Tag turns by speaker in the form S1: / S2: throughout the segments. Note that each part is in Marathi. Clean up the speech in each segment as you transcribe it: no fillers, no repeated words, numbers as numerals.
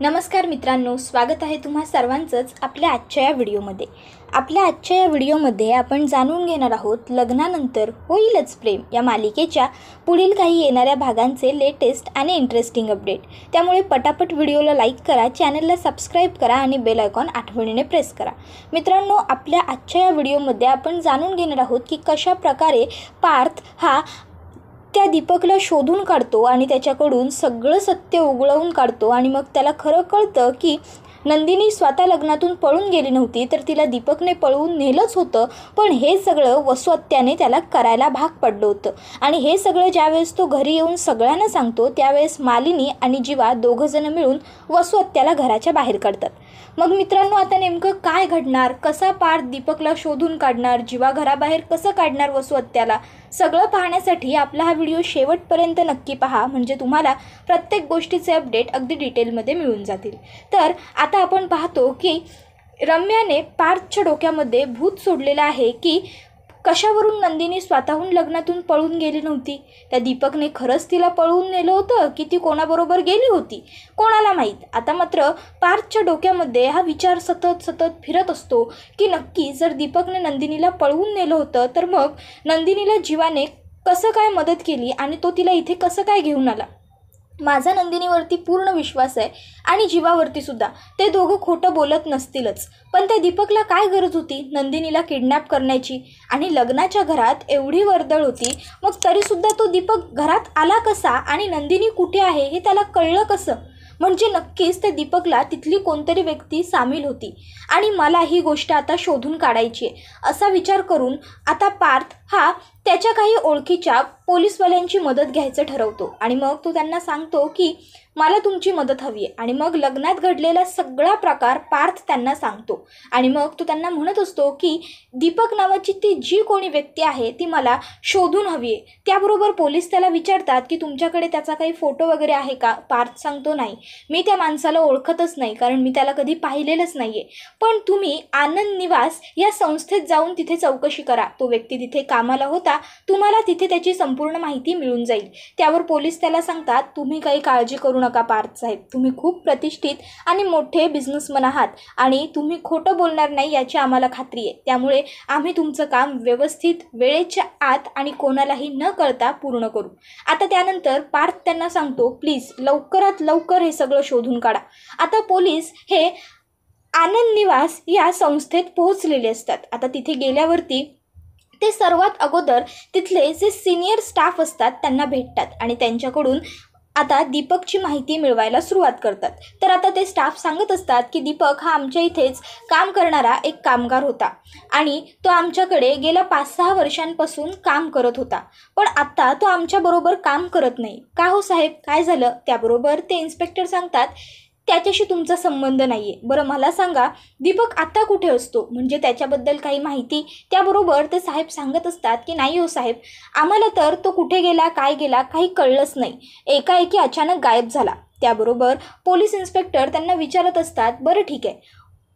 S1: नमस्कार मित्रांनो, स्वागत आहे तुम्हा सर्वांचंच आपल्या आजच्या या व्हिडिओमध्ये। आपल्या आजच्या या व्हिडिओमध्ये आपण जाणून घेणार आहोत लग्नानंतर होईलच प्रेम या मालिकेच्या पुढील काही येणाऱ्या भागांचे लेटेस्ट आणि इंटरेस्टिंग अपडेट। त्यामुळे पटापट व्हिडिओला लाईक करा, चॅनलला सबस्क्राईब करा आणि बेल आयकॉन आठवणीने प्रेस करा। मित्रांनो, आपल्या आजच्या या व्हिडिओमध्ये आपण जाणून घेणार आहोत की कशा प्रकारे पार्थ हा त्या दीपकला शोधून काढतो आणि त्याच्याकडून सगळं सत्य उघडवून काढतो आणि मग त्याला खरं कळतं की नंदिनी स्वतः लग्नातून पळून गेली नव्हती, तर तिला दीपकने पळवून नेलंच होतं। पण हे सगळं वसुहत्याने त्याला करायला भाग पडलं होतं आणि हे सगळं ज्यावेळेस तो घरी येऊन सगळ्यांना सांगतो त्यावेळेस मालिनी आणि जीवा दोघंजण मिळून वसुहत्याला घराच्या बाहेर काढतात। मग मित्रांनो, आता नेमकं काय घडणार, कसा पार्थ दीपकला शोधून काढणार, जीवा घराबाहेर कसं काढणार वसुहत्याला, सगळं पाहण्यासाठी आपला हा व्हिडिओ शेवटपर्यंत नक्की पहा, म्हणजे तुम्हाला प्रत्येक गोष्टीचे अपडेट अगदी डिटेलमध्ये मिळून जातील। तर आता आपण पाहतो की रम्याने पार्थच्या डोक्यामध्ये भूत सोडलेलं आहे की कशावरून नंदिनी स्वतःहून लग्नातून पळून गेली नव्हती। त्या दीपकने खरंच तिला पळवून नेलं होतं की ती कोणाबरोबर गेली होती, कोणाला माहीत। आता मात्र पार्थच्या डोक्यामध्ये हा विचार सतत फिरत असतो की नक्की जर दीपकने नंदिनीला पळवून नेलं होतं तर मग नंदिनीला जीवाने कसं काय मदत केली आणि तो तिला इथे कसं काय घेऊन आला। माझा नंदिनीवरती पूर्ण विश्वास आहे आणि जीवावरती सुद्धा, ते दोघं खोटं बोलत नसतीलच। पण त्या दीपकला काय गरज होती नंदिनीला किडनॅप करण्याची, आणि लग्नाच्या घरात एवढी वर्दळ होती, मग तरीसुद्धा तो दीपक घरात आला कसा आणि नंदिनी कुठे आहे हे त्याला कळलं कसं। म्हणजे नक्कीच त्या दीपकला तिथली कोणतरी व्यक्ती सामील होती आणि मला ही गोष्ट आता शोधून काढायची आहे, असा विचार करून आता पार्थ हा त्याच्या काही ओळखीच्या पोलीसवाल्यांची मदत घ्यायचं ठरवतो आणि मग तो त्यांना सांगतो की मला तुमची मदत हवी आहे। आणि मग लग्नात घडलेला सगळा प्रकार पार्थ त्यांना सांगतो आणि मग तो त्यांना म्हणत असतो की दीपक नावाची ती जी कोणी व्यक्ती आहे ती मला शोधून हवी आहे। त्याबरोबर पोलीस त्याला विचारतात की तुमच्याकडे त्याचा काही फोटो वगैरे आहे का। पार्थ सांगतो नाही, मी त्या माणसाला ओळखतच नाही, कारण मी त्याला कधी पाहिलेलंच नाही आहे। पण तुम्ही आनंद निवास या संस्थेत जाऊन तिथे चौकशी करा, तो व्यक्ती तिथे कामाला होता, तुम्हाला तिथे त्याची संपूर्ण माहिती मिळून जाईल। त्यावर पोलीस त्याला सांगतात तुम्ही काही काळजी करू नका पार्थ साहेब, तुम्ही खूप प्रतिष्ठित आणि मोठे बिझनेसमन आहात आणि तुम्ही खोटं बोलणार नाही याची आम्हाला खात्री आहे। त्यामुळे आम्ही तुमचं काम व्यवस्थित वेळेच्या आत आणि कोणालाही न कळता पूर्ण करू। आता त्यानंतर पार्थ त्यांना सांगतो प्लीज लवकरात लवकर हे सगळं शोधून काढा। आता पोलीस हे आनंद निवास या संस्थेत पोहोचलेले असतात। आता तिथे गेल्यावरती ते सर्वात अगोदर तिथले जे सिनियर स्टाफ असतात त्यांना भेटतात आणि त्यांच्याकडून आता दीपकची माहिती मिळवायला सुरुवात करतात। तर आता ते स्टाफ सांगत असतात की दीपक हा आमच्या इथेच काम करणारा एक कामगार होता आणि तो आमच्याकडे गेल्या 5-6 वर्षांपासून काम करत होता, पण आता तो आमच्याबरोबर काम करत नाही। का हो साहेब, काय झालं। त्याबरोबर ते इन्स्पेक्टर सांगतात त्याच्याशी तुमचा संबंध नाही आहे। बरं मला सांगा दीपक आता कुठे असतो, म्हणजे त्याच्याबद्दल काही माहिती। त्याबरोबर ते साहेब सांगत असतात की नाही हो साहेब, आम्हाला तर तो कुठे गेला काय गेला काही कळलंच नाही, एकाएकी अचानक गायब झाला। त्याबरोबर पोलीस इन्स्पेक्टर त्यांना विचारत असतात बरं ठीक आहे,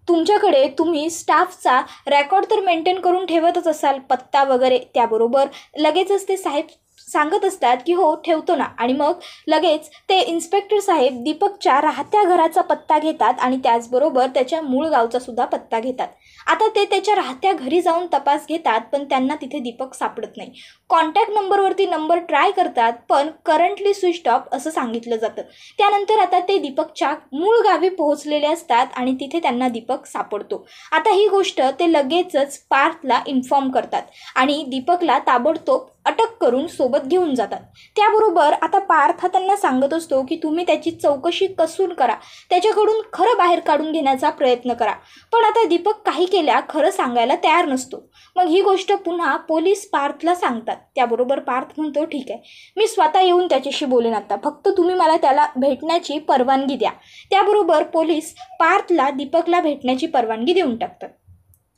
S1: तुमच्याकडे तुम्ही स्टाफचा रेकॉर्ड तर मेंटेन करून ठेवतच असाल, पत्ता वगैरे। त्याबरोबर लगेचच ते साहेब सांगत असतात की हो ठेवतो ना। आणि मग लगेच ते इन्स्पेक्टर साहेब दीपकच्या राहत्या घराचा पत्ता घेतात आणि त्याचबरोबर त्याच्या मूळ गावचा सुद्धा पत्ता घेतात। आता ते त्याच्या राहत्या घरी जाऊन तपास घेतात, पण त्यांना तिथे दीपक सापडत नाही। कॉन्टॅक्ट नंबरवरती नंबर ट्राय करतात, पण करंटली स्विच ऑफ असं सांगितलं जातं। त्यानंतर आता ते दीपकच्या मूळ गावी पोहोचलेले असतात आणि तिथे त्यांना दीपक सापडतो। आता ही गोष्ट ते लगेचच पार्थला इन्फॉर्म करतात आणि दीपकला ताबडतोब अटक करून सोबत घेऊन जातात। त्याबरोबर आता पार्थ हा त्यांना सांगत असतो की तुम्ही त्याची चौकशी कसून करा, त्याच्याकडून खरं बाहेर काढून घेण्याचा प्रयत्न करा। पण आता दीपक काही केल्या खरं सांगायला तयार नसतो। मग ही गोष्ट पुन्हा पोलीस पार्थला सांगतात। त्याबरोबर पार्थ म्हणतो ठीक आहे, मी स्वतः येऊन त्याच्याशी बोलेन, आता फक्त तुम्ही मला त्याला भेटण्याची परवानगी द्या। त्याबरोबर पोलीस पार्थला दीपकला भेटण्याची परवानगी देऊन टाकतात।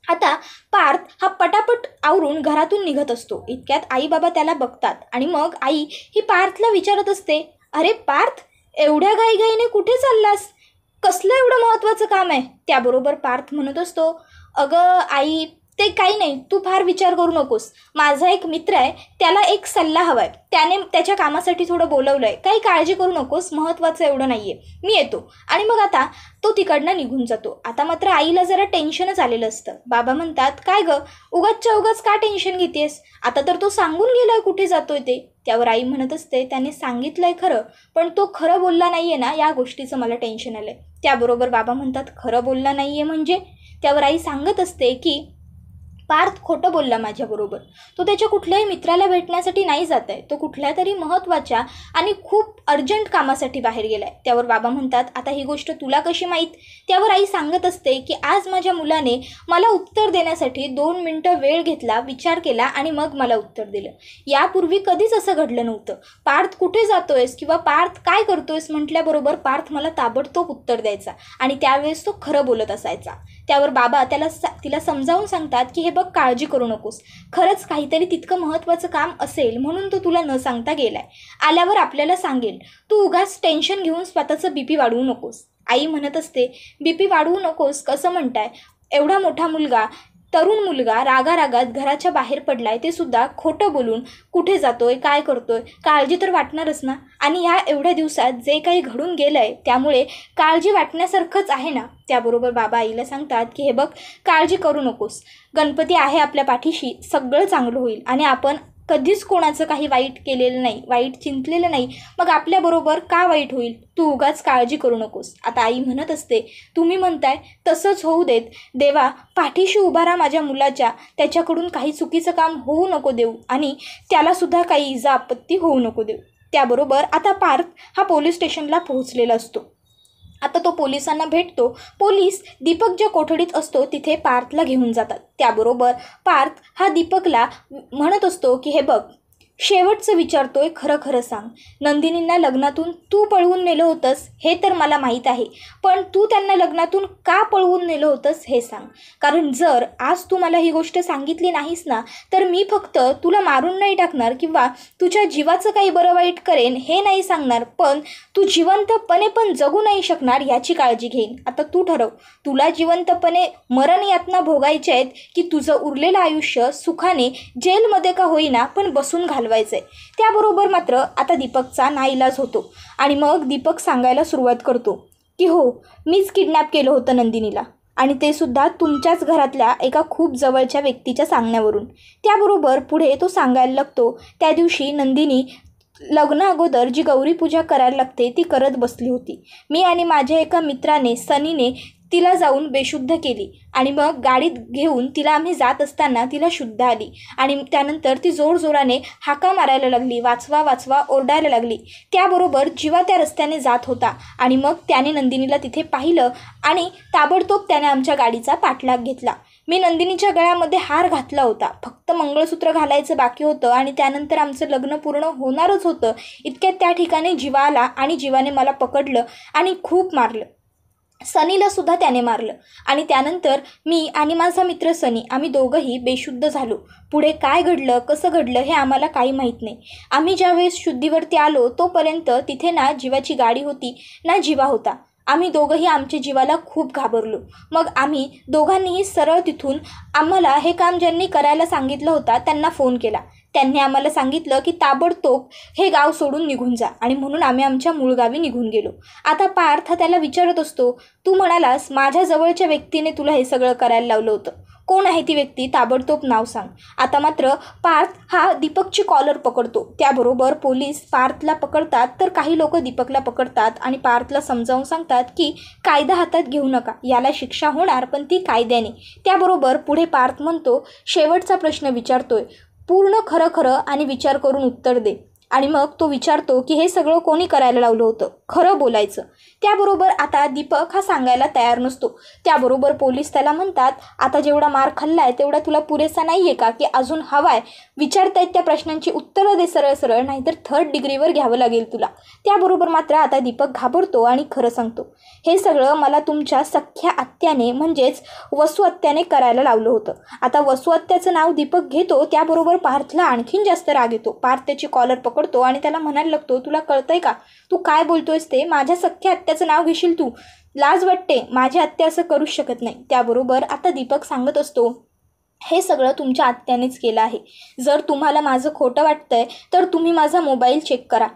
S1: आता पार्थ हा पटापट आवरून घरातून निघत असतो। इतक्यात आई बाबा त्याला बघतात आणि मग आई ही पार्थला विचारत असते अरे पार्थ, एवढ्या घाईघाईने कुठे चाललास, कसलं एवढं महत्त्वाचं काम आहे। त्याबरोबर पार्थ म्हणत असतो अगं आई, ते काही नाही, तू फार विचार करू नकोस. माझा एक मित्र आहे, त्याला एक सल्ला हवा आहे, त्याने त्याच्या कामासाठी थोडं बोलवलं आहे. काही काळजी करू नकोस, महत्त्वाचं एवढं नाही आहे, मी येतो. आणि मग आता तो तिकडनं निघून जातो. आता मात्र आईला जरा टेन्शनच आलेलं असतं. बाबा म्हणतात, काय गं, उगाचच्या उगाच का टेन्शन घेतेस? आता तर तो सांगून गेलाय कुठे जातोय ते. त्यावर आई म्हणत असते, त्याने सांगितलंय खरं, पण तो खरं बोलला नाही आहे ना, या गोष्टीचं मला टेन्शन आलं आहे. त्याबरोबर बाबा म्हणतात, खरं बोलला नाही आहे म्हणजे? त्यावर आई सांगत असते की पार्थ खोटं बोलला माझ्याबरोबर. तो त्याच्या कुठल्याही मित्राला भेटण्यासाठी नाही जात आहे, तो कुठल्या तरी महत्त्वाच्या आणि खूप अर्जंट कामासाठी बाहेर गेला आहे. त्यावर बाबा म्हणतात, आता ही गोष्ट तुला कशी माहीत? त्यावर आई सांगत असते की आज माझ्या मुलाने मला उत्तर देण्यासाठी 2 मिनिटं वेळ घेतला, विचार केला आणि मग मला उत्तर दिलं. यापूर्वी कधीच असं घडलं नव्हतं. पार्थ कुठे जातोयस किंवा पार्थ काय करतोयस म्हटल्याबरोबर पार्थ मला ताबडतोब उत्तर द्यायचा आणि त्यावेळेस तो खरं बोलत असायचा. त्यावर बाबा तिला समजावून सांगतात की हे बघ, काळजी करू नकोस, खरंच काहीतरी तितकं महत्त्वाचं काम असेल म्हणून तो तुला न सांगता गेलाय. आल्यावर आपल्याला सांगेल, तू उगाच टेन्शन घेऊन स्वतःचं बीपी वाढवू नकोस. आई म्हणत असते, बीपी वाढवू नकोस कसं म्हणताय? एवढा मोठा मुलगा, तरुण मुलगा रागारागात घराच्या बाहेर पडलाय, ते सुद्धा खोटं बोलून. कुठे जातोय, काय करतोय, काळजी तर वाटणारच ना. आणि ह्या एवढ्या दिवसात जे काही घडून गेलंय त्यामुळे काळजी वाटण्यासारखंच आहे ना. त्याबरोबर बाबा आईला सांगतात की हे बघ, काळजी करू नकोस, गणपती आहे आपल्या पाठीशी, सगळं चांगलं होईल. आणि आपण कधीच कोणाचं काही वाईट केलेलं नाही, वाईट चिंतलेलं नाही, मग आपल्याबरोबर का वाईट होईल? तू उगाच काळजी करू नकोस. आता आई म्हणत असते, तुम्ही म्हणताय तसंच होऊ देत. देवा, पाठीशी उभा राहा माझ्या मुलाच्या, त्याच्याकडून काही चुकीचं काम होऊ नको देऊ आणि त्यालासुद्धा काही इजा आपत्ती होऊ नको देऊ. त्याबरोबर आता पार्थ हा पोलीस स्टेशनला पोहोचलेला असतो. आता तो पोलिसांना भेटतो. पोलीस दीपक ज्या कोठडीत असतो तिथे पार्थला घेऊन जातात. त्याबरोबर पार्थ हा दीपकला म्हणत असतो की हे बघ, शेवटचं विचारतोय, खरं खरं सांग, नंदिनींना लग्नातून तू पळवून नेलं होतंस हे तर मला माहीत आहे, पण तू त्यांना लग्नातून का पळवून नेलं होतंस हे सांग. कारण जर आज तू मला ही गोष्ट सांगितली नाहीस ना, तर मी फक्त तुला मारून नाही टाकणार किंवा तुझ्या जीवाचं काही बरं वाईट करेन हे नाही सांगणार, पण तू जिवंतपणे पण जगू नाही शकणार याची काळजी घेईन. आता तू ठरव, तुला जिवंतपणे मरण यातना भोगायचे आहेत की तुझं उरलेलं आयुष्य सुखाने जेलमध्ये का होईना पण बसून घालवायचंय. त्याबरोबर मात्र आता दीपकचा नाईलाज होतो आणि मग दीपक सांगायला सुरुवात करतो की हो, मीच किडनॅप केलं होतं नंदिनीला, आणि ते सुद्धा तुमच्याच घरातल्या एका खूप जवळच्या व्यक्तीच्या सांगण्यावरून. त्याबरोबर पुढे तो सांगायला लागतो, त्या दिवशी नंदिनी लग्ना अगोदर जी गौरी पूजा करायला लागते ती करत बसली होती. मी आणि माझ्या एका मित्राने सनीने तिला जाऊन बेशुद्ध केली आणि मग गाडीत घेऊन तिला आम्ही जात असताना तिला शुद्ध आली आणि त्यानंतर ती जोरजोराने हाका मारायला लागली, वाचवा वाचवा ओरडायला लागली. त्याबरोबर जीवा त्या रस्त्याने जात होता आणि मग त्याने नंदिनीला तिथे पाहिलं आणि ताबडतोब त्याने आमच्या गाडीचा पाठलाग घेतला. मी नंदिनीच्या गळ्यामध्ये हार घातला होता, फक्त मंगळसूत्र घालायचं बाकी होतं आणि त्यानंतर आमचं लग्न पूर्ण होणारच होतं. इतक्यात त्या ठिकाणी जीवा आला आणि जीवाने मला पकडलं आणि खूप मारलं. सनीला सुद्धा त्याने मारलं आणि त्यानंतर मी आणि माझा मित्र सनी आम्ही दोघंही बेशुद्ध झालो. पुढे काय घडलं, कसं घडलं हे आम्हाला काही माहीत नाही. आम्ही ज्यावेळेस शुद्धीवरती आलो तोपर्यंत तिथे ना जीवाची गाडी होती ना जीवा होता. आम्ही दोघंही आमच्या जीवाला खूप घाबरलो. मग आम्ही दोघांनीही सरळ तिथून आम्हाला हे काम ज्यांनी करायला सांगितलं होता त्यांना फोन केला. त्यांनी आम्हाला सांगितलं की ताबडतोब हे गाव सोडून निघून जा आणि म्हणून आम्ही आमच्या मूळ गावी निघून गेलो. आता पार्थ त्याला विचारत असतो, तू म्हणालास माझ्या जवळच्या व्यक्तीने तुला हे सगळं करायला लावलं होतं, कोण आहे ती व्यक्ती, ताबडतोब नाव सांग. आता मात्र पार्थ हा दीपकची कॉलर पकडतो. त्याबरोबर पोलीस पार्थला पकडतात तर काही लोक दीपकला पकडतात आणि पार्थला समजावून सांगतात की कायदा हातात घेऊ नका, याला शिक्षा होणार पण ती कायद्याने. त्याबरोबर पुढे पार्थ म्हणतो, शेवटचा प्रश्न विचारतोय, पूर्ण खरं खरं आणि विचार करून उत्तर दे. आणि मग तो विचारतो की हे सगळं कोणी करायला लावलं होतं, खरं बोलायचं. त्याबरोबर आता दीपक हा सांगायला तयार नसतो. त्याबरोबर पोलीस त्याला म्हणतात, आता जेवढा मार खाल्लाय तेवढा तुला पुरेसा नाही आहे का, की अजून हवाय? विचारतायत त्या प्रश्नांची उत्तरं दे सरळ सरळ, नाहीतर 3rd डिग्रीवर घ्यावं लागेल तुला. त्याबरोबर मात्र आता दीपक घाबरतो आणि खरं सांगतो, हे सगळं मला तुमच्या सख्ख्या आत्याने म्हणजेच वसू आत्याने करायला लावलं होतं. आता वसू आत्याचं नाव दीपक घेतो. त्याबरोबर पार्थला आणखीन जास्त राग येतो. पार्थ त्याची कॉलर पकडतो आणि त्याला म्हणायला लागतो, तुला कळतंय का, तू काय बोलतोयस ते? माझ्या सख्ख्या आत्याचं नाव घेशील तू? लाज वाटते, माझी आत्या असं करूच शकत नाही. त्याबरोबर आता दीपक सांगत असतो, हे सगळं तुमच्या आत्यानेच केलं आहे. जर तुम्हाला माझं खोटं वाटतंय तर तुम्ही माझा मोबाईल चेक करा.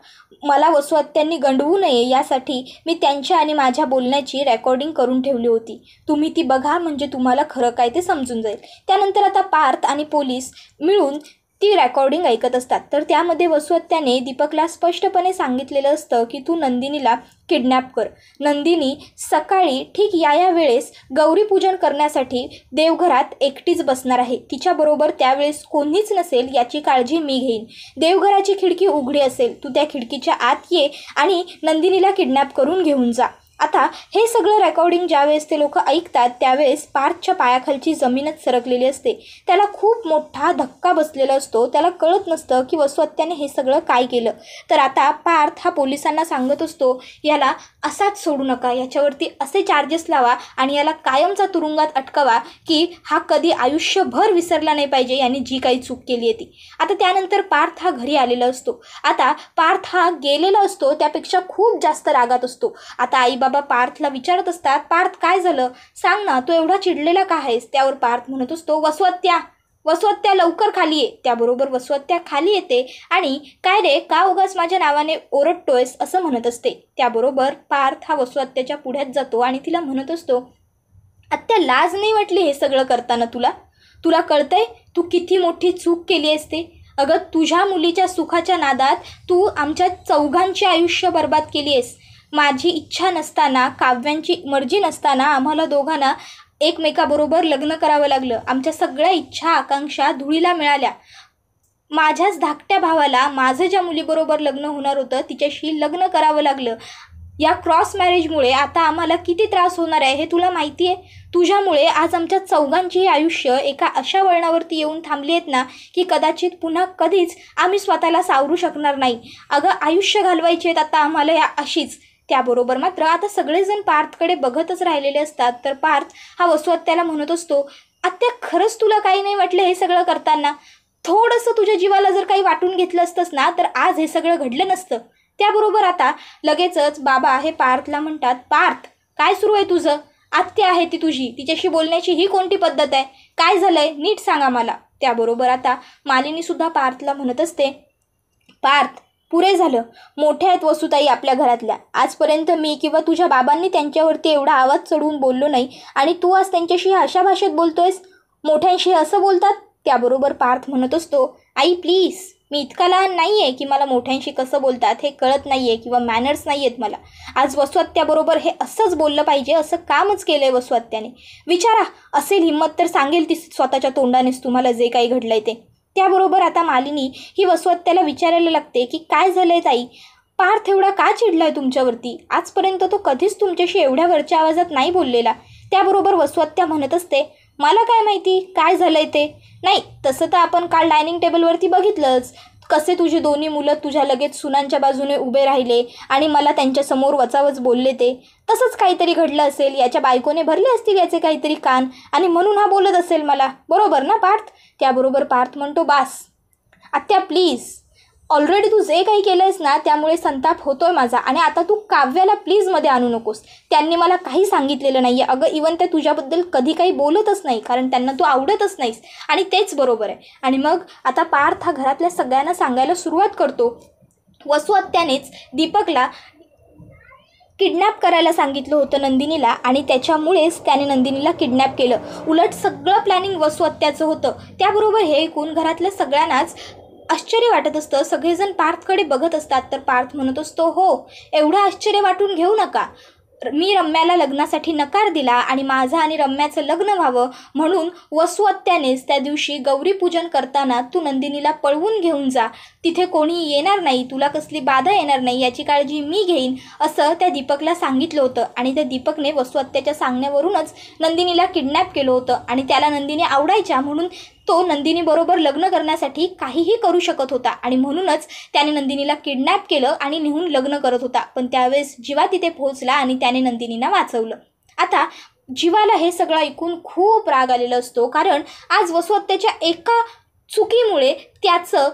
S1: मला वसू आत्यांनी गंडवू नये यासाठी मी त्यांच्या आणि माझ्या बोलण्याची रेकॉर्डिंग करून ठेवली होती. तुम्ही ती बघा, म्हणजे तुम्हाला खरं काय ते समजून जाईल. त्यानंतर आता पार्थ आणि पोलीस मिळून ती रेकॉर्डिंग ऐकत असतात. तर त्यामध्ये वसू आत्याने दीपकला स्पष्टपणे सांगितलेलं असतं की तू नंदिनीला किडनॅप कर. नंदिनी सकाळी ठीक या वेळेस गौरीपूजन करण्यासाठी देवघरात एकटीच बसणार आहे. तिच्याबरोबर त्यावेळेस कोणीच नसेल याची काळजी मी घेईन. देवघराची खिडकी उघडी असेल, तू त्या खिडकीच्या आत ये आणि नंदिनीला किडनॅप करून घेऊन जा. आता हे सगळं रेकॉर्डिंग ज्यावेळेस ते लोक ऐकतात त्यावेळेस पार्थच्या पायाखालची जमीनच सरकलेली असते. त्याला खूप मोठा धक्का बसलेला असतो. त्याला कळत नसतं की वसू आत्याने हे सगळं काय केलं. तर आता पार्थ हा पोलिसांना सांगत असतो, याला असाच सोडू नका, याच्यावरती असे चार्जेस लावा आणि याला कायमचा तुरुंगात अटकवा की हा कधी आयुष्यभर विसरला नाही पाहिजे यांनी जी काही चूक केली आहे ती. आता त्यानंतर पार्थ हा घरी आलेला असतो. आता पार्थ हा गेलेला असतो त्यापेक्षा खूप जास्त रागात असतो. आता आई बाबा पार्थला विचारत असतात, पार्थ काय झालं सांग ना, तू एवढा चिडलेला का आहेस. त्यावर पार्थ म्हणत असतो, वसू आत्या लवकर खाली ये. त्याबरोबर वसू आत्या खाली येते आणि काय रे, का उगाच माझ्या नावाने ओरडतोयस असं म्हणत असते. त्याबरोबर पार्थ हा वसू आत्याच्या पुढ्यात जातो आणि तिला म्हणत असतो, आत्या लाज नाही वाटली हे सगळं करताना तुला कळतंय तू किती मोठी चूक केली आहेस ते. अगं तुझ्या मुलीच्या सुखाच्या नादात तू आमच्या चौघांचे आयुष्य बर्बाद केली आहेस. माझी इच्छा नसताना, काव्यांची मर्जी नसताना आम्हाला दोघांना एकमेकाबरोबर लग्न करावं लागलं. आमच्या सगळ्या इच्छा आकांक्षा धुळीला मिळाल्या. माझ्याच धाकट्या भावाला माझं ज्या मुलीबरोबर लग्न होणार होतं तिच्याशी लग्न करावं लागलं. या क्रॉस मॅरेजमुळे आता आम्हाला किती त्रास होणार आहे हे तुला माहिती आहे. तुझ्यामुळे आज आमच्या चौघांचीही आयुष्य एका अशा वळणावरती येऊन थांबली आहेत ना की कदाचित पुन्हा कधीच आम्ही स्वतःला सावरू शकणार नाही. अगं आयुष्य घालवायचे आहेत आता आम्हाला या अशीच. त्याबरोबर मात्र आता सगळेजण पार्थकडे बघतच राहिलेले असतात. तर पार्थ हा वसू आत्याला म्हणत असतो, आत्या खरंच तुला काही नाही वाटलं हे सगळं करताना. थोडंसं तुझ्या जीवाला जर काही वाटून घेतलं असतंस ना तर आज हे सगळं घडलं नसतं. त्याबरोबर आता लगेचच बाबा हे पार्थला म्हणतात, पार्थ काय सुरू आहे तुझं. आत्या आहे ती तुझी, तिच्याशी बोलण्याची ही कोणती पद्धत आहे. काय झालंय नीट सांगा मला. त्याबरोबर आता मालिनी सुद्धा पार्थला म्हणत असते, पार्थ पुरे झालं. मोठ्या आहेत वसुताई आपल्या घरातल्या. आजपर्यंत मी किंवा तुझ्या बाबांनी त्यांच्यावरती एवढा आवाज चढवून बोललो नाही आणि तू आज त्यांच्याशी अशा भाषेत बोलतोयस. मोठ्यांशी असं बोलतात. त्याबरोबर पार्थ म्हणत असतो, आई प्लीज, मी इतका लहान नाही आहे की मला मोठ्यांशी कसं बोलतात हे कळत नाही आहे किंवा मॅनर्स नाही आहेत मला. आज वसू आत्याबरोबर हे असंच बोललं पाहिजे असं कामच केलं आहे वसू आत्याने. विचारा, असेल हिंमत तर सांगेल ती स्वतःच्या तोंडानेच तुम्हाला जे काही घडलं आहे ते. त्याबरोबर आता मालिनी ही वसू आत्याला विचारायला लागते की काय झालं आहे ताई, पार्थ एवढा का चिडला आहे तुमच्यावरती. आजपर्यंत तो कधीच तुमच्याशी एवढ्या वरच्या आवाजात नाही बोललेला. त्याबरोबर वसू आत्या म्हणत असते, मला काय माहिती काय झालं आहे ते. नाही तसं तर आपण काल डायनिंग टेबलवरती बघितलंच कसे तुझे दोन्ही मुलं तुझ्या लगेच सुनांच्या बाजूने उभे राहिले आणि मला त्यांच्यासमोर वचावच बोलले. ते तसंच काहीतरी घडलं असेल. याच्या बायकोने भरले असतील याचे काहीतरी कान आणि म्हणून हा बोलत असेल मला. बरोबर ना पार्थ. त्याबरोबर पार्थ म्हणतो, बास आत्या प्लीज, ऑलरेडी तू जे काही केलं आहेस ना त्यामुळे संताप होतोय माझा आणि आता तू काव्याला प्लीजमध्ये आणू नकोस. त्यांनी मला काही सांगितलेलं नाही आहे. अगं इवन ते तुझ्याबद्दल कधी काही बोलतच नाही कारण त्यांना तू आवडतच नाहीस आणि तेच बरोबर आहे. आणि मग आता पार्थ हा घरातल्या सगळ्यांना सांगायला सुरुवात करतो, वसू आत्यानेच दीपकला किडनॅप करायला सांगितलं होतं नंदिनीला आणि त्याच्यामुळेच त्याने नंदिनीला किडनॅप केलं. उलट सगळं प्लॅनिंग वसू आत्याचं होतं. त्याबरोबर हे ऐकून घरातल्या सगळ्यांनाच आश्चर्य वाटत असतं. सगळेजण पार्थकडे बघत असतात. तर पार्थ म्हणत असतो, हो एवढं आश्चर्य वाटून घेऊ नका. मी रम्याला लग्नासाठी नकार दिला आणि माझं आणि रम्याचं लग्न व्हावं म्हणून वसू आत्यानेच त्या दिवशी गौरीपूजन करताना तू नंदिनीला पळवून घेऊन जा, तिथे कोणी येणार नाही, तुला कसली बाधा येणार नाही याची काळजी मी घेईन असं त्या दीपकला सांगितलं होतं. आणि त्या दीपकने वसू आत्याच्या सांगण्यावरूनच नंदिनीला किडनॅप केलं होतं आणि त्याला नंदिनी आवडायच्या म्हणून तो नंदिनीबरोबर लग्न करण्यासाठी काहीही करू शकत होता आणि म्हणूनच त्याने नंदिनीला किडनॅप केलं आणि नेहून लग्न करत होता. पण त्यावेळेस जीवा तिथे पोहोचला आणि त्याने नंदिनीला वाचवलं. आता जीवाला हे सगळं ऐकून खूप राग आलेला असतो कारण आज वसू आत्याच्या एका चुकीमुळे त्याचं,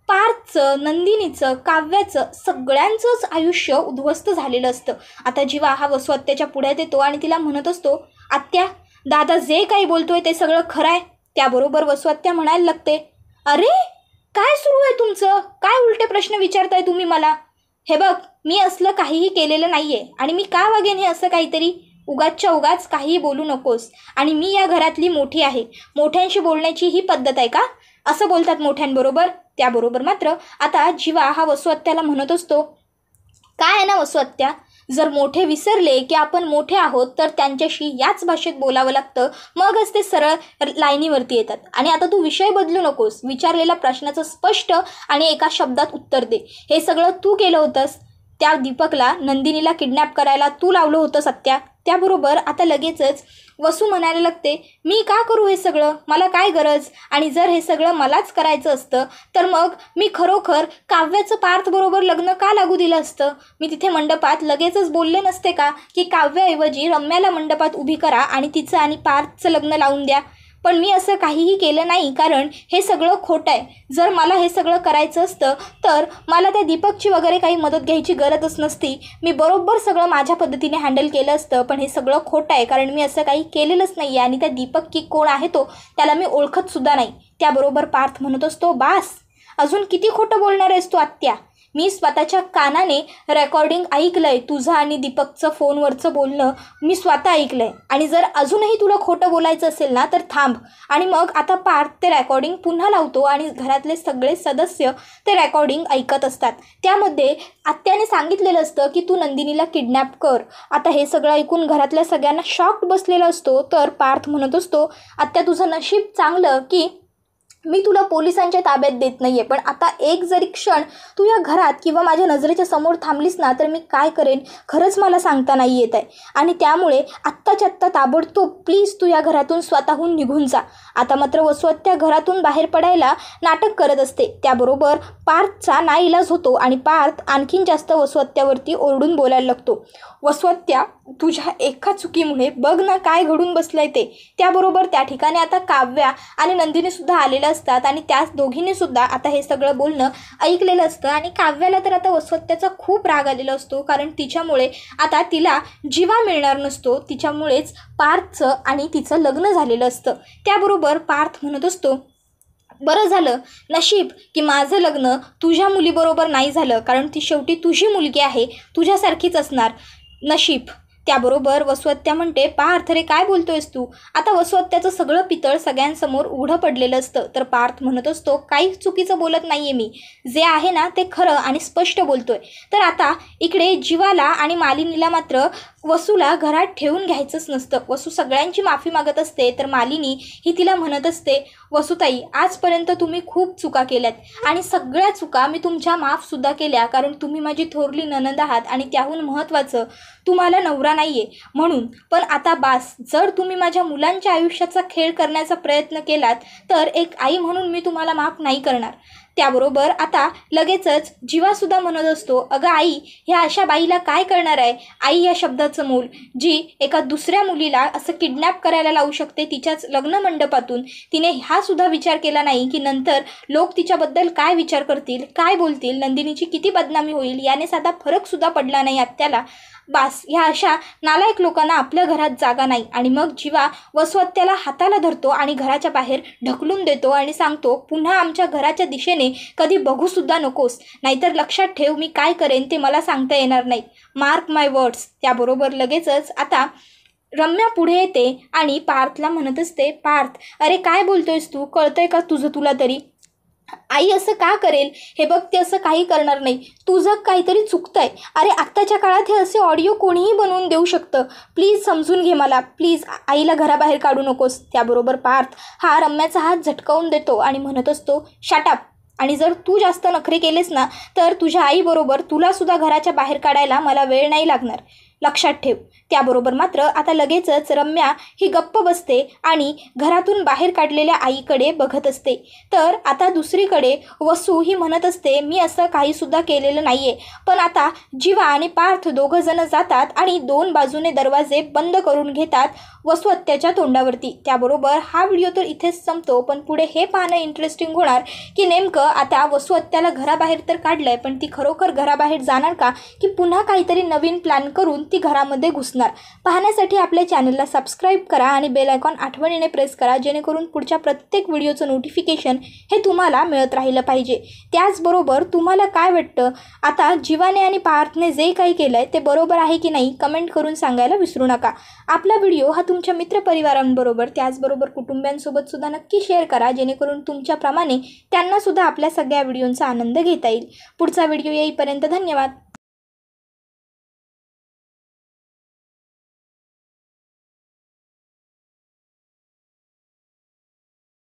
S1: पार्थचं, नंदिनीचं, काव्याचं सगळ्यांचंच आयुष्य उद्ध्वस्त झालेलं असतं. आता जीवा हा वसू आत्याच्या पुढ्यात येतो आणि तिला म्हणत असतो, आत्या दादा जे काही बोलतोय ते सगळं खरं आहे. त्याबरोबर वसुहत्या म्हणायला लागते, अरे काय सुरू आहे तुमचं? काय उलटे प्रश्न विचारताय तुम्ही मला? हे बघ, मी असलं काहीही केलेलं नाहीये आणि मी का वागेन हे असं काहीतरी? उगाचच्या उगाच काहीही बोलू नकोस. आणि मी या घरातली मोठी आहे, मोठ्यांशी बोलण्याची ही पद्धत आहे का? असं बोलतात मोठ्यांबरोबर. त्याबरोबर मात्र आता जीवा हा वसुहत्याला म्हणत असतो, काय आहे ना वसुहत्या, जर मोठे विसरले की आपण मोठे आहोत तर त्यांच्याशी याच भाषेत बोलावं लागतं, मगच ते सरळ लाईनीवरती येतात. आणि आता तू विषय बदलू नकोस, विचारलेल्या प्रश्नाचं स्पष्ट आणि एका शब्दात उत्तर दे. हे सगळं तू केलं होतंस. त्या दीपकला, नंदिनीला किडनॅप करायला तू लावलं होतं सत्या. त्याबरोबर आता लगेचच वसू म्हणायला लागते, मी का करू हे सगळं? मला काय गरज? आणि जर हे सगळं मलाच करायचं असतं तर मग मी खरोखर काव्याचं पार्थबरोबर लग्न का लागू दिलं असतं? मी तिथे मंडपात लगेचच बोलले नसते का की काव्याऐवजी रम्याला मंडपात उभी करा आणि तिचं आणि पार्थचं लग्न लावून द्या? पण मी असं काहीही केलं नाही, कारण हे सगळं खोटं आहे. जर मला हे सगळं करायचं असतं तर मला त्या दीपकची वगैरे काही मदत घ्यायची गरजच नसती. मी बरोबर सगळं माझ्या पद्धतीने हँडल केलं असतं. पण हे सगळं खोटं आहे, कारण मी असं काही केलेलंच नाही आहे आणि त्या दीपक की कोण आहे तो त्याला मी ओळखतसुद्धा नाही. त्याबरोबर पार्थ म्हणत असतो, बास, अजून किती खोटं बोलणार आहेस तू आत्या? मी स्वतःच्या कानाने रेकॉर्डिंग ऐकलं आहे, तुझं आणि दीपकचं फोनवरचं बोलणं मी स्वतः ऐकलं आहे. आणि जर अजूनही तुला खोटं बोलायचं असेल ना तर थांब. आणि मग आता पार्थ ते रेकॉर्डिंग पुन्हा लावतो आणि घरातले सगळे सदस्य ते रेकॉर्डिंग ऐकत असतात. त्यामध्ये आत्याने सांगितलेलं असतं की तू नंदिनीला किडनॅप कर. आता हे सगळं ऐकून घरातल्या सगळ्यांना शॉक बसलेला असतो. तर पार्थ म्हणत असतो, आत्या तुझं नशीब चांगलं की मी तुला पोलिसांच्या ताब्यात देत नाही आहे. पण आता एक जरी क्षण तू या घरात किंवा माझ्या नजरेच्या समोर थांबलीस ना तर मी काय करेन खरंच मला सांगता नाही येत आहे. आणि त्यामुळे आत्ताच्या आत्ता ताबडतोब प्लीज तू या घरातून स्वतःहून निघून जा. आता मात्र वसुहत्या घरातून बाहेर पडायला नाटक करत असते. त्याबरोबर पार्थचा नाईलाज होतो आणि पार्थ आणखीन जास्त वसुहत्यावरती ओरडून बोलायला लागतो, वसुहत्या तुझ्या एका चुकीमुळे बघ ना काय घडून बसलंय ते. त्याबरोबर त्या ठिकाणी आता काव्या आणि नंदिनीसुद्धा आलेलं असतात आणि त्याच दोघींनीसुद्धा आता हे सगळं बोलणं ऐकलेलं असतं. आणि काव्याला तर आता वसुहत्याचा खूप राग आलेला असतो, कारण तिच्यामुळे आता तिला जीवा मिळणार नसतो. तिच्यामुळेच पार्थचं आणि तिचं लग्न झालेलं असतं. त्याबरोबर पार्थ म्हणत असतो, बरं झालं नशीब की माझं लग्न तुझ्या मुलीबरोबर नाही झालं, कारण ती शेवटी तुझी मुलगी आहे, तुझ्यासारखीच असणार. नशीब. त्याबरोबर वसुहत्या म्हणते, पार्थ रे काय बोलतोयस तू? आता वसुहत्याचं सगळं पितळ सगळ्यांसमोर उघडं पडलेलं असतं. तर पार्थ म्हणत असतो, काही चुकीचं बोलत नाही आहे मी, जे आहे ना ते खरं आणि स्पष्ट बोलतोय. तर आता इकडे जीवाला आणि मालिनीला मात्र वसूला घरात ठेवून घ्यायचंच नसतं. वसू सगळ्यांची माफी मागत असते. तर मालिनी ही तिला म्हणत असते, वसुताई आजपर्यंत तुम्ही खूप चुका केल्यात आणि सगळ्या चुका मी तुमच्या माफसुद्धा केल्या, कारण तुम्ही माझी थोरली नणंद आहात आणि त्याहून महत्त्वाचं तुम्हाला नवरा नाही आहे म्हणून. पण आता बास, जर तुम्ही माझ्या मुलांच्या आयुष्याचा खेळ करण्याचा प्रयत्न केलात तर एक आई म्हणून मी तुम्हाला माफ नाही करणार. त्याबरोबर आता लगेचच जीवासुद्धा म्हणत असतो, अगं आई, ह्या अशा बाईला काय करणार आहे? आई या शब्दाचं मूल, जी एका दुसऱ्या मुलीला असं किडनॅप करायला लावू शकते तिच्याच लग्न मंडपातून. तिने हा सुद्धा विचार केला नाही की नंतर लोक तिच्याबद्दल काय विचार करतील, काय बोलतील, नंदिनीची किती बदनामी होईल, याने साधा फरकसुद्धा पडला नाही आत्याला. बास, ह्या अशा नालायक लोकांना आपल्या घरात जागा नाही. आणि मग जीवा वसुहत्याला हाताला धरतो आणि घराच्या बाहेर ढकलून देतो आणि सांगतो, पुन्हा आमच्या घराच्या दिशेने कधी बघूसुद्धा नकोस, नाहीतर लक्षात ठेव मी काय करेन ते मला सांगता येणार नाही. मार्क माय वर्ड्स. त्याबरोबर लगेचच आता रम्या पुढे येते आणि पार्थला म्हणत असते, पार्थ अरे काय बोलतोयस तू? कळतंय का तुझं तुला तरी? आई असं का करेल? हे बघ, ते असं काही करणार नाही, तुझं काहीतरी चुकतंय. अरे आत्ताच्या काळात हे असे ऑडिओ कोणीही बनवून देऊ शकतं. प्लीज समजून घे मला, प्लीज आईला घराबाहेर काढू नकोस. त्याबरोबर पार्थ हा रम्याचा हात झटकावून देतो आणि म्हणत असतो, शट अप. आणि जर तू जास्त नखरे केलेस ना तर तुझ्या आईबरोबर तुलासुद्धा घराच्या बाहेर काढायला मला वेळ नाही लागणार, लक्षात ठेव. त्याबरोबर मात्र आता लगेचच रम्या ही गप्प बसते आणि घरातून बाहेर काढलेल्या आईकडे बघत असते. तर आता दुसरीकडे वसू ही म्हणत असते, मी असं काहीसुद्धा केलेलं नाही आहे. पण आता जीवा आणि पार्थ दोघंजणं जातात आणि दोन बाजूने दरवाजे बंद करून घेतात वसुहत्याच्या तोंडावरती. त्याबरोबर हा व्हिडिओ तर इथेच संपतो, पण पुढे हे पाहणं इंटरेस्टिंग होणार की नेमकं आता वसुहत्याला घराबाहेर तर काढलं आहे, पण ती खरोखर घराबाहेर जाणार का, की पुन्हा काहीतरी नवीन प्लॅन करून ती घरामध्ये घुसणार पाहण्यासाठी आपल्या चॅनलला सबस्क्राईब करा आणि बेल आयकॉन आठवणीने प्रेस करा, जेणेकरून पुढच्या प्रत्येक व्हिडिओचं नोटिफिकेशन हे तुम्हाला मिळत राहिलं पाहिजे। त्याचबरोबर तुम्हाला काय वाटतं, आता जीवाने आणि पार्थने जे काही केलं आहे ते बरोबर आहे की नाही कमेंट करून सांगायला विसरू नका। आपला व्हिडिओ हा तुमच्या मित्रपरिवारांबरोबर त्याचबरोबर कुटुंबियांसोबत सुद्धा नक्की शेअर करा, जेणेकरून तुमच्याप्रमाणे त्यांना सुद्धा आपल्या सगळ्या व्हिडिओंचा आनंद घेता येईल। पुढचा व्हिडिओ येईपर्यंत धन्यवाद।